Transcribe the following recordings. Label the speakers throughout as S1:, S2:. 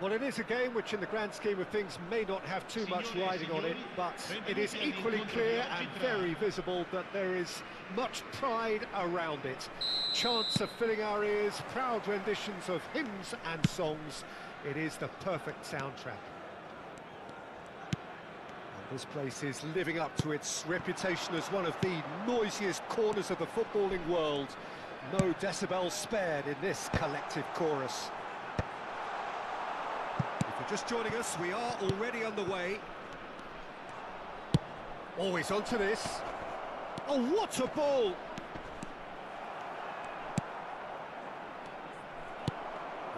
S1: Well, it is a game which in the grand scheme of things may not have too much riding on it, but it is equally clear and very visible that there is much pride around it. Chants are filling our ears, proud renditions of hymns and songs. It is the perfect soundtrack. And this place is living up to its reputation as one of the noisiest corners of the footballing world. No decibels spared in this collective chorus. Just joining us, we are already underway. Always onto this. Oh, what a ball!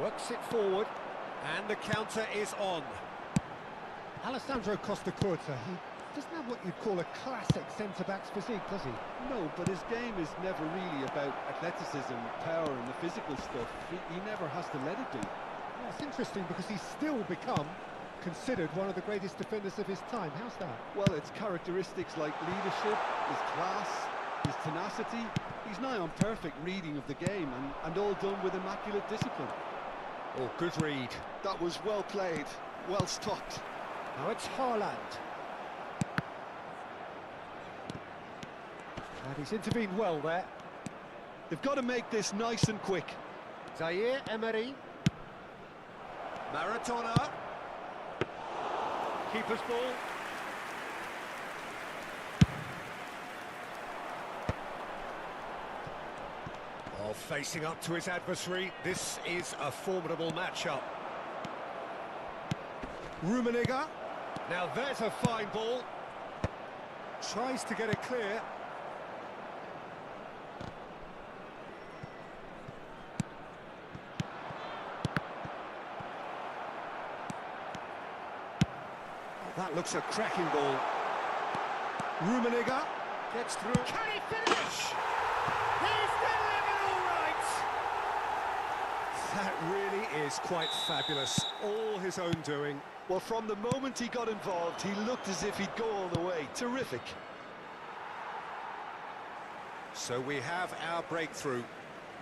S1: Works it forward, and the counter is on. Alessandro Costacurta, he doesn't have what you'd call a classic centre-back's physique, does he?
S2: No, but his game is never really about athleticism, power and the physical stuff. He never has to let it be.
S1: Well, it's interesting because he's still become considered one of the greatest defenders of his time. How's that?
S2: Well, it's characteristics like leadership, his class, his tenacity. He's nigh on perfect reading of the game and all done with immaculate discipline.
S1: Oh, good read.
S2: That was well played, well stopped.
S1: Now it's Haaland. And he's intervened well there.
S2: They've got to make this nice and quick.
S1: Zaire Emery. Maradona. Keeper's ball. Oh, facing up to his adversary. This is a formidable matchup. Rummenigge. Now there's a fine ball. Tries to get it clear. That looks a cracking ball. Rummenigge gets through. Can he finish? He's delivered all right! That really is quite fabulous. All his own doing.
S2: Well, from the moment he got involved, he looked as if he'd go all the way. Terrific.
S1: So we have our breakthrough.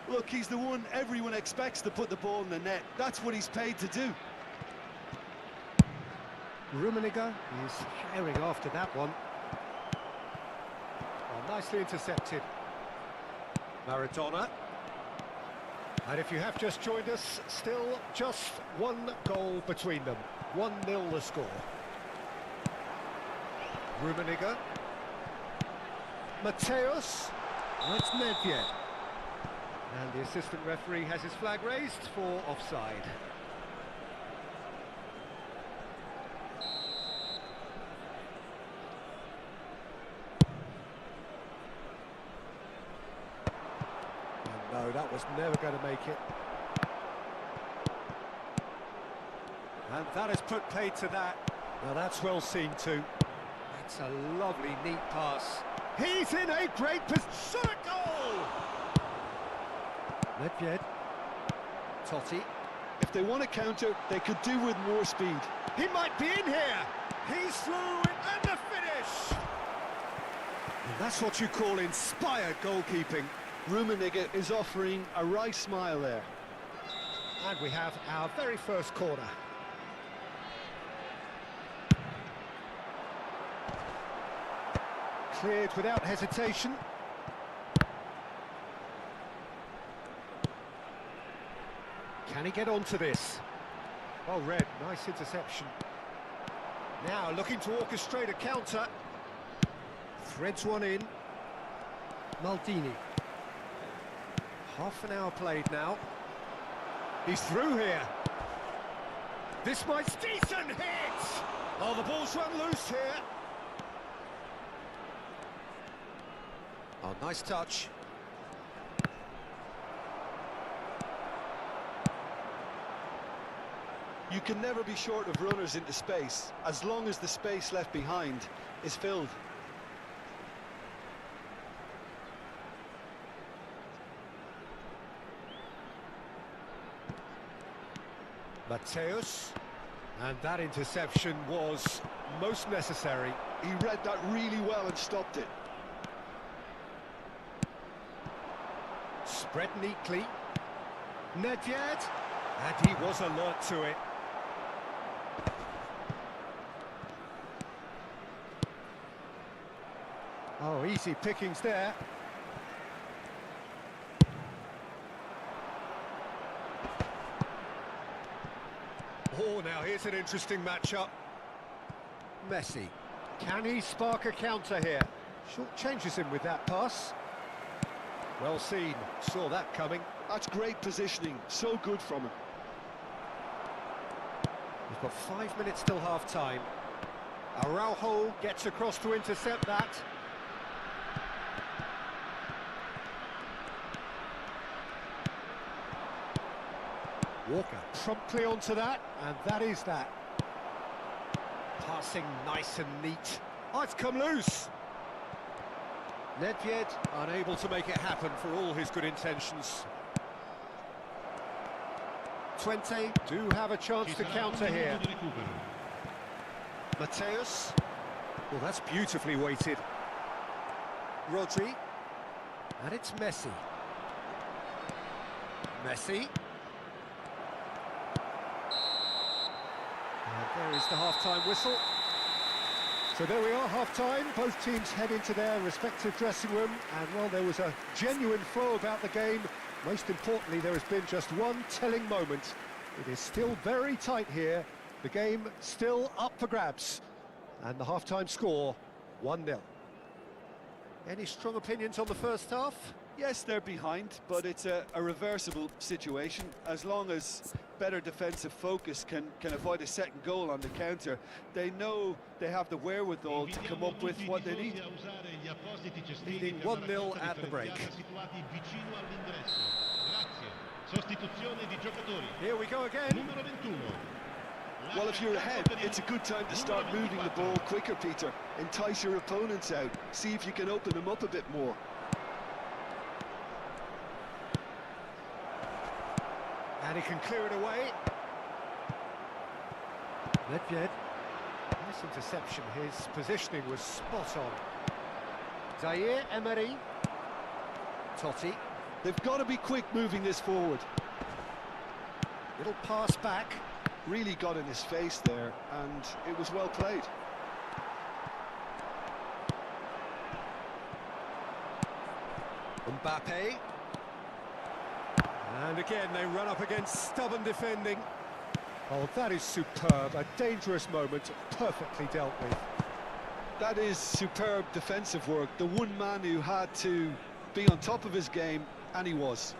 S2: Look, he's the one everyone expects to put the ball in the net. That's what he's paid to do.
S1: Rummenigge is herring after that one. Well, nicely intercepted. Maradona. And if you have just joined us, still just one goal between them. 1-0 the score. Rummenigge. Mateus. And it's Nedved. And the assistant referee has his flag raised for offside. No, that was never going to make it. And that has put paid to that. Now that's well seen too. That's a lovely, neat pass. He's in a great position. Goal! Nedved. Totti.
S2: If they want to counter, they could do with more speed.
S1: He might be in here. He's through and the finish. And that's what you call inspired goalkeeping.
S2: Rummenigge is offering a right smile there.
S1: And we have our very first corner. Cleared without hesitation. Can he get onto this? Well read, nice interception. Now looking to orchestrate a counter. Threads one in. Maldini. Half an hour played now. He's through here. This might... Decent hit! Oh, the ball's run loose here. Oh, nice touch.
S2: You can never be short of runners into space, as long as the space left behind is filled.
S1: Mateus, and that interception was most necessary.
S2: He read that really well and stopped it.
S1: Spread neatly. Nedved, and he was alert to it. Oh, easy pickings there. Oh, now here's an interesting matchup. Messi. Can he spark a counter here? Short changes him with that pass. Well seen. Saw that coming.
S2: That's great positioning. So good from him.
S1: We've got 5 minutes till half-time. Araujo gets across to intercept that. Walker promptly onto that, and that is that. Passing nice and neat. Oh, it's come loose. Nedved unable to make it happen for all his good intentions. 20 do have a chance to counter here. Mateus. Well, that's beautifully weighted. Rodri. And it's Messi. Messi. And there is the half-time whistle. So there we are, half-time. Both teams head into their respective dressing room. And, well, there was a genuine flow about the game. Most importantly, there has been just one telling moment. It is still very tight here. The game still up for grabs. And the half-time score, 1-0. Any strong opinions on the first half?
S2: Yes, they're behind, but it's a reversible situation. As long as better defensive focus can avoid a second goal on the counter, they know they have the wherewithal to come up with what they need.
S1: Leading 1-0 at the break. Here we go again.
S2: Well, if you're ahead, it's a good time to start moving the ball quicker, Peter. Entice your opponents out. See if you can open them up a bit more.
S1: And he can clear it away. Nedved. Nice interception. His positioning was spot on. Zaire Emery. Totti.
S2: They've got to be quick moving this forward.
S1: Little pass back.
S2: Really got in his face there, and it was well played.
S1: Mbappe. And again, they run up against stubborn defending. Oh, that is superb. A dangerous moment, perfectly dealt with.
S2: That is superb defensive work. The one man who had to be on top of his game, and he was.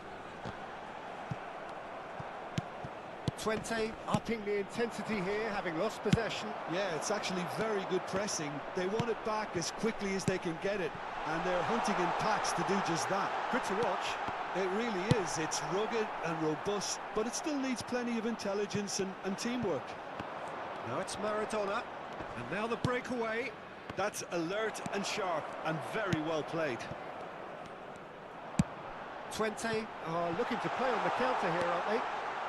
S1: 20, upping the intensity here, having lost possession.
S2: Yeah, it's actually very good pressing. They want it back as quickly as they can get it, and they're hunting in packs to do just that.
S1: Good to watch.
S2: It really is. It's rugged and robust, but it still needs plenty of intelligence and teamwork.
S1: Now it's Maradona, and now the breakaway.
S2: That's alert and sharp, and very well played.
S1: 20 are looking to play on the counter here, aren't they?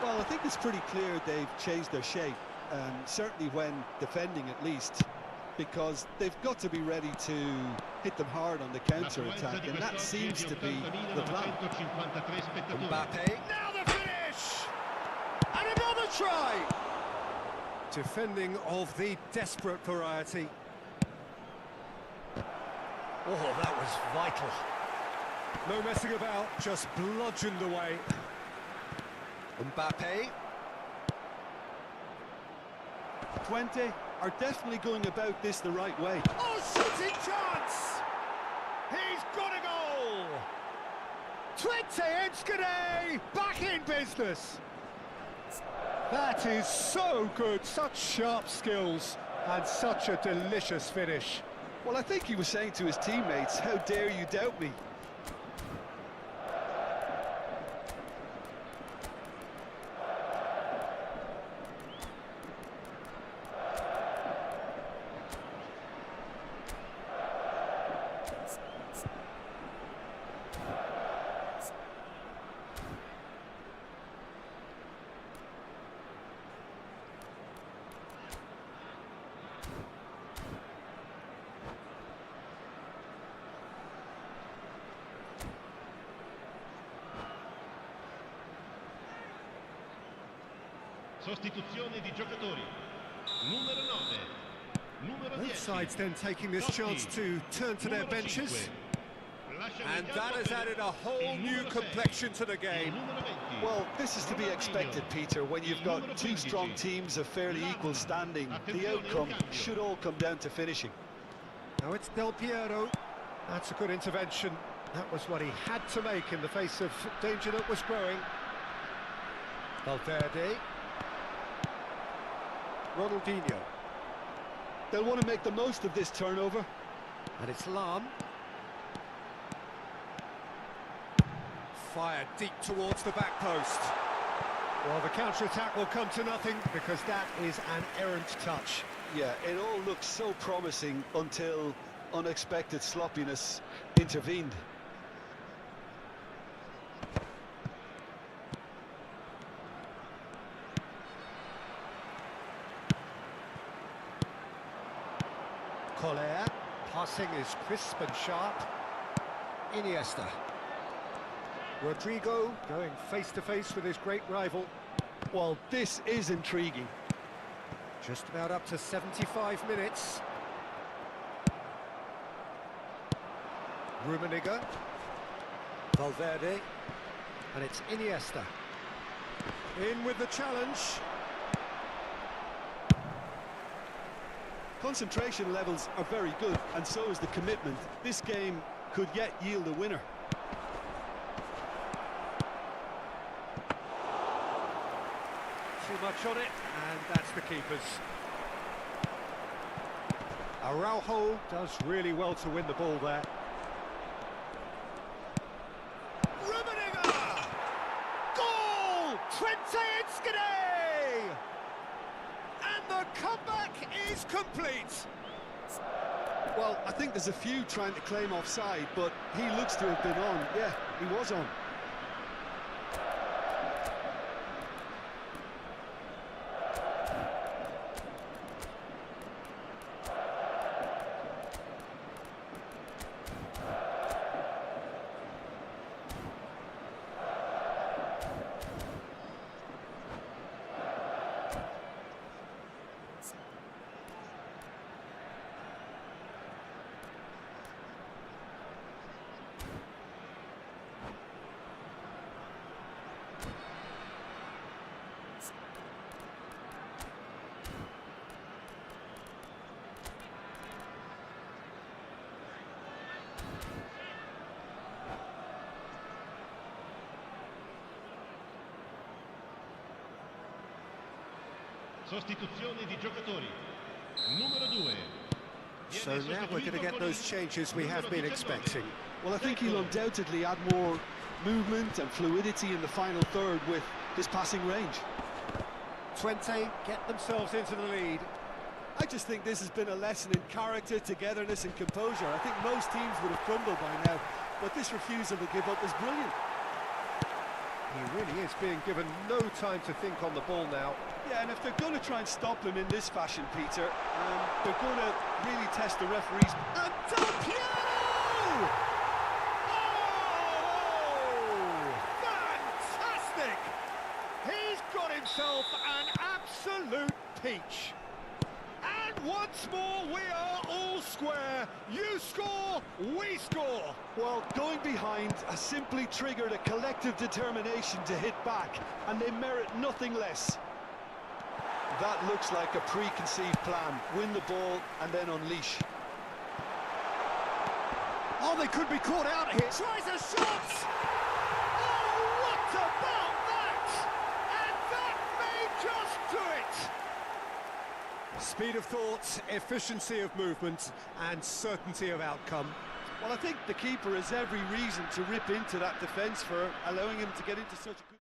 S2: Well, I think it's pretty clear they've changed their shape, certainly when defending at least, because they've got to be ready to hit them hard on the counter-attack, and that seems to be the plan.
S1: Mbappe, now the finish! And another try! Defending of the desperate variety. Oh, that was vital. No messing about, just bludgeoned away. Mbappe.
S2: 20 are definitely going about this the right way.
S1: Oh, shooting chance! He's got a goal! Twente Enschede back in business. That is so good, such sharp skills and such a delicious finish.
S2: Well, I think he was saying to his teammates, how dare you doubt me?
S3: Sostituzione di giocatori. Numero 9. Numero 10.
S1: Both sides then taking this chance to turn to their benches. And that has added a whole new complexion to the game.
S2: Well, this is to be expected, Peter. When you've got two strong teams of fairly equal standing, the outcome should all come down to finishing.
S1: Now it's Del Piero. That's a good intervention. That was what he had to make in the face of danger that was growing. Valverde. Ronaldinho.
S2: They'll want to make the most of this turnover.
S1: And it's Lam. Fired deep towards the back post. Well, the counter-attack will come to nothing because that is an errant touch.
S2: Yeah, it all looked so promising until unexpected sloppiness intervened.
S1: Collier, passing is crisp and sharp. Iniesta. Rodrigo going face-to-face with his great rival.
S2: Well, this is intriguing.
S1: Just about up to 75 minutes. Rummenigge. Valverde. And it's Iniesta. In with the challenge.
S2: Concentration levels are very good, and so is the commitment. This game could yet yield a winner.
S1: Too much on it, and that's the keeper's. Araujo does really well to win the ball there. Rummenigge! Goal! Twente Enschede! And the comeback is complete.
S2: Well, I think there's a few trying to claim offside, but he looks to have been on. Yeah, he was on.
S3: Sostituzione di giocatori. Numero 2.
S1: So now we're going to get those changes we have been expecting.
S2: Well, I think he'll undoubtedly add more movement and fluidity in the final third with his passing range.
S1: Twente get themselves into the lead.
S2: I just think this has been a lesson in character, togetherness and composure. I think most teams would have crumbled by now, but this refusal to give up is brilliant.
S1: He really is being given no time to think on the ball now.
S2: Yeah, and if they're going to try and stop him in this fashion, Peter, they're going to really test the referees.
S1: And Del Piero! Oh! Fantastic! He's got himself an absolute peach. And once more, we are all square. You score, we score.
S2: Well, going behind has simply triggered a collective determination to hit back, and they merit nothing less. that looks like a preconceived plan. Win the ball and then unleash.
S1: Oh, they could be caught out here. Tries a shot! Oh, what about that? And that may just do it! Speed of thought, efficiency of movement, and certainty of outcome.
S2: Well, I think the keeper has every reason to rip into that defence for allowing him to get into such a good...